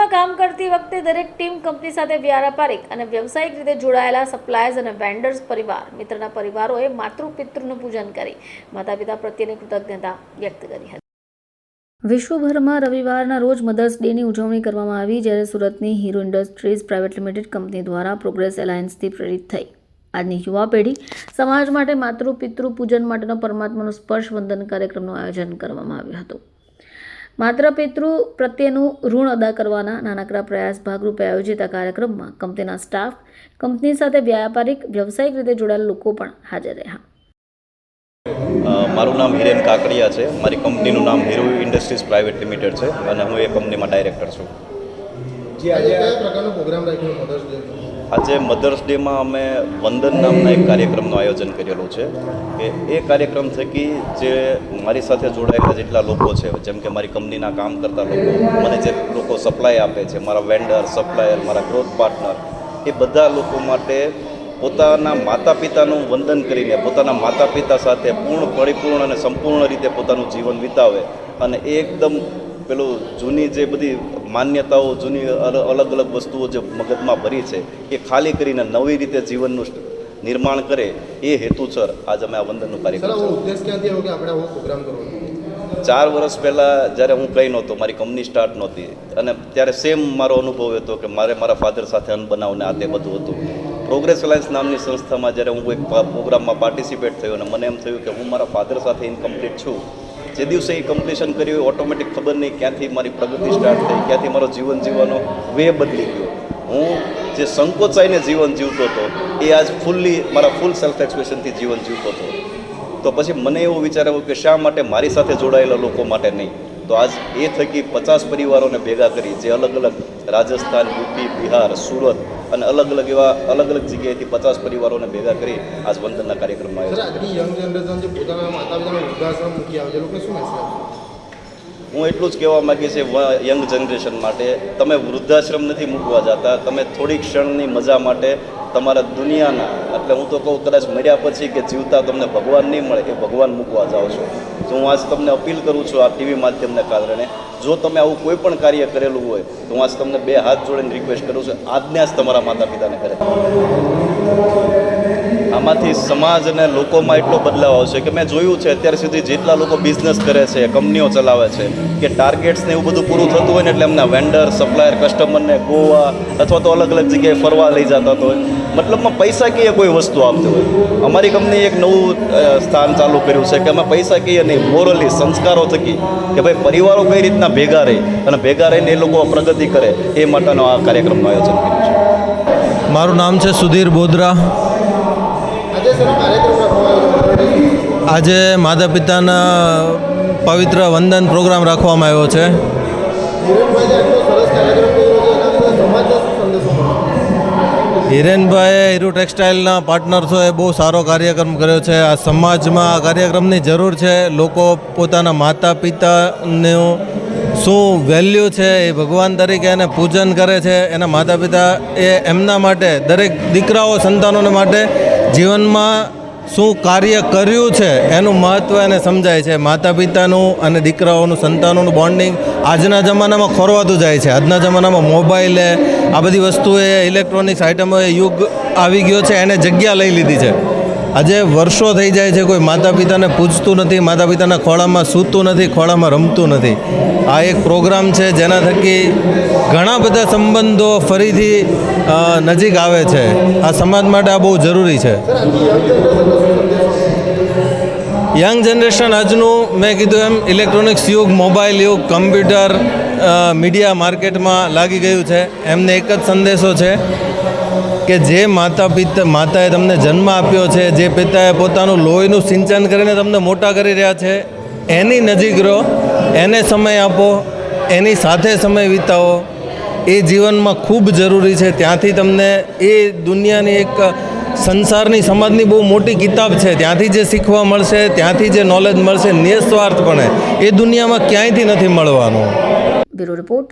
કંપનીમાં કામ કરતી વખતે દરેક ટીમ કંપની સાથે વ્યાપારિક અને વ્યવસાયિક રીતે જોડાયેલા સપ્લાયર્સ અને વેન્ડર્સ પરિવાર મિત્રના પરિવારોએ માતૃપિતૃનું પૂજન કરી માતા પિતા પ્રત્યેની કૃતજ્ઞતા વ્યક્ત કરી હતી. વિશ્વભરમાં રવિવારના રોજ મધર્સ ડેની ઉજવણી કરવામાં આવી, જ્યારે સુરતની hero industries private limited company દ્વારા પ્રોગ્રેસ એલાયન્સથી પ્રેરિત થઈ આજની યુવા પેઢી સમાજ માટે માતૃપિતૃ પૂજન માટેનો પરમાત્માનો સ્પર્શ વંદન કાર્યક્રમનું આયોજન કરવામાં આવ્યું હતું. માતૃપિતૃ પ્રત્યેનું ઋણ અદા કરવાના નાનકડા પ્રયાસ ભાગરૂપે આયોજિત આ કાર્યક્રમમાં કંપનીના સ્ટાફ, કંપની સાથે વ્યાપારિક વ્યવસાયિક રીતે જોડાયેલા લોકો પણ હાજર રહ્યા. મારું નામ હિરેન કાકડિયા છે. મારી કંપનીનું નામ હીરો ઇન્ડસ્ટ્રીઝ પ્રાઇવેટ લિમિટેડ છે અને હું એ કંપનીમાં ડાયરેક્ટર છું. આજે કયા પ્રકારનો પ્રોગ્રામ રાખ્યો મધર્સ ડે? આજે મધર્સ ડેમાં અમે વંદન નામના એક કાર્યક્રમનું આયોજન કરેલું છે કે એ કાર્યક્રમ થકી જે મારી સાથે જોડાયેલા જેટલા લોકો છે, જેમ કે મારી કંપનીના કામ કરતા લોકો, મને જે લોકો સપ્લાય આપે છે, મારા વેન્ડર, સપ્લાયર, મારા ગ્રોથ પાર્ટનર, એ બધા લોકો માટે પોતાના માતા પિતાનું વંદન કરીને પોતાના માતા પિતા સાથે પરિપૂર્ણ અને સંપૂર્ણ રીતે પોતાનું જીવન વિતાવે અને એ એકદમ પેલું જૂની જે બધી માન્યતાઓ, જૂની અલગ અલગ વસ્તુઓ જે મગજમાં ભરી છે એ ખાલી કરીને નવી રીતે જીવનનું નિર્માણ કરે, એ હેતુસર આજે અમે આ વંદનનું કાર્યક્રમ. ઉદ્દેશ ક્યાંથી આવ્યો કે આપણે આવો પ્રોગ્રામ કરવાનો? 4 વર્ષ પહેલાં જ્યારે હું કંઈ નહોતો, મારી કંપની સ્ટાર્ટ નહોતી, અને ત્યારે સેમ મારો અનુભવ હતો કે મારા ફાધર સાથે અન્ન બનાવને આ તે બધું હતું. પ્રોગ્રેસ એલાયન્સ નામની સંસ્થામાં જ્યારે હું એક પ્રોગ્રામમાં પાર્ટિસિપેટ થયો અને મને એમ થયું કે હું મારા ફાધર સાથે ઇનકમ્પ્લીટ છું. જે દિવસે એ કમ્પ્લીશન કર્યું ઓટોમેટિક ખબર નહીં ક્યાંથી મારી પ્રગતિ સ્ટાર્ટ થઈ, ક્યાંથી મારો જીવન જીવવાનો વે બદલી ગયો. હું જે સંકોચાઈને જીવન જીવતો હતો એ આજ મારા ફૂલ સેલ્ફ એક્સપ્રેશનથી જીવન જીવતો હતો. તો પછી મને એવો વિચાર આવ્યો કે શા માટે મારી સાથે જોડાયેલા લોકો માટે નહીં. તો આજ એ થકી 50 પરિવારોને ભેગા કરી, જે અલગ અલગ રાજસ્થાન, યુપી, બિહાર, સુરત અને અલગ અલગ જગ્યાએથી 50 પરિવારોને ભેગા કરી આજ વંદનના કાર્યક્રમમાં આવ્યો. યંગ જનરેશન જે પોતાના માતા પિતાનો વૃદ્ધાશ્રમ મૂકી આવે છે, લોકોને શું મેસેજ આપશો? હું એટલું જ કહેવા માગીશ યંગ જનરેશન માટે, તમે વૃદ્ધાશ્રમ નથી મૂકવા જતા, તમે થોડી ક્ષણની મજા માટે તમારા દુનિયાના, એટલે હું તો કહું કદાચ મર્યા પછી કે જીવતા તમને ભગવાન નહીં મળે એ ભગવાન મૂકવા જાઓ છો. તો હું આજ તમને અપીલ કરું છું આ ટીવી માધ્યમને કારણે, જો તમે આવું કોઈ પણ કાર્ય કરેલું હોય તો હું આજ તમને 2 હાથ જોડીને રિક્વેસ્ટ કરું છું, આજને જ તમારા માતા પિતાને કરે. આમાંથી સમાજ અને લોકોમાં એટલો બદલાવ આવશે કે મેં જોયું છે અત્યાર સુધી જેટલા લોકો બિઝનેસ કરે છે, કંપનીઓ ચલાવે છે, કે ટાર્ગેટ્સને એવું બધું પૂરું થતું હોય ને એટલે એમના વેન્ડર, સપ્લાયર, કસ્ટમરને ગોવા અથવા તો અલગ અલગ જગ્યાએ ફરવા લઈ જતા હોય, મતલબમાં પૈસા કીએ કોઈ વસ્તુ આપતી હોય. અમારી કંપનીએ એક નવું સ્થાન ચાલુ કર્યું છે કે અમે પૈસા કહીએ નહીં, મોરલી, સંસ્કારો થકી કે ભાઈ પરિવારો કઈ રીતના ભેગા રહી અને ભેગા રહીને એ લોકો પ્રગતિ કરે એ માટેનો આ કાર્યક્રમનું આયોજન કર્યું છે. મારું નામ છે સુધીર બોદરા. આજે માતા પિતાના પવિત્ર વંદન પ્રોગ્રામ રાખવામાં આવ્યો છે. હિરેનભાઈએ હીરો ટેક્સટાઇલના પાર્ટનર્સોએ બહુ સારો કાર્યક્રમ કર્યો છે. આ સમાજમાં આ કાર્યક્રમની જરૂર છે. લોકો પોતાના માતા પિતાનું શું વેલ્યુ છે એ ભગવાન તરીકે એને પૂજન કરે છે. એના માતા પિતા એ એમના માટે, દરેક દીકરાઓ સંતાનોને માટે જીવનમાં શું કાર્ય કર્યું છે એનું મહત્ત્વ એને સમજાય છે. માતા પિતાનું અને દીકરાઓનું, સંતાનોનું બોન્ડિંગ આજના જમાનામાં ખોરવાતું જાય છે. આજના જમાનામાં મોબાઈલે, આ બધી વસ્તુએ, ઇલેક્ટ્રોનિક્સ આઇટમોએ યુગ આવી ગયો છે, એને જગ્યા લઈ લીધી છે. આજે વર્ષો થઈ જાય છે કોઈ માતા પિતાને પૂજતું નથી, માતા પિતાના ખોળામાં સૂતું નથી, ખોળામાં રમતું નથી. આ એક પ્રોગ્રામ છે જેના થકી ઘણા બધા સંબંધો ફરીથી નજીક આવે છે. આ સમાજ માટે આ બહુ જરૂરી છે. યંગ જનરેશન આજનું, મેં કીધું એમ, ઇલેક્ટ્રોનિક્સ યુગ, મોબાઈલ યુગ, કમ્પ્યુટર, મીડિયા માર્કેટમાં લાગી ગયું છે. એમને એક જ સંદેશો છે કે જે માતાએ તમને જન્મ આપ્યો છે, જે પિતાએ પોતાનું લોહીનું સિંચન કરીને તમને મોટા કરી રહ્યા છે, એની નજીક રહો, એને સમય આપો, એની સાથે સમય વિતાવો. એ જીવનમાં ખૂબ જરૂરી છે. ત્યાંથી તમને એ દુનિયાની એક સંસારની, સમાજની બહુ મોટી કિતાબ છે. ત્યાંથી જે શીખવા મળશે, ત્યાંથી જે નોલેજ મળશે નિસ્વાર્થપણે, એ દુનિયામાં ક્યાંયથી નથી મળવાનું. Bureau report.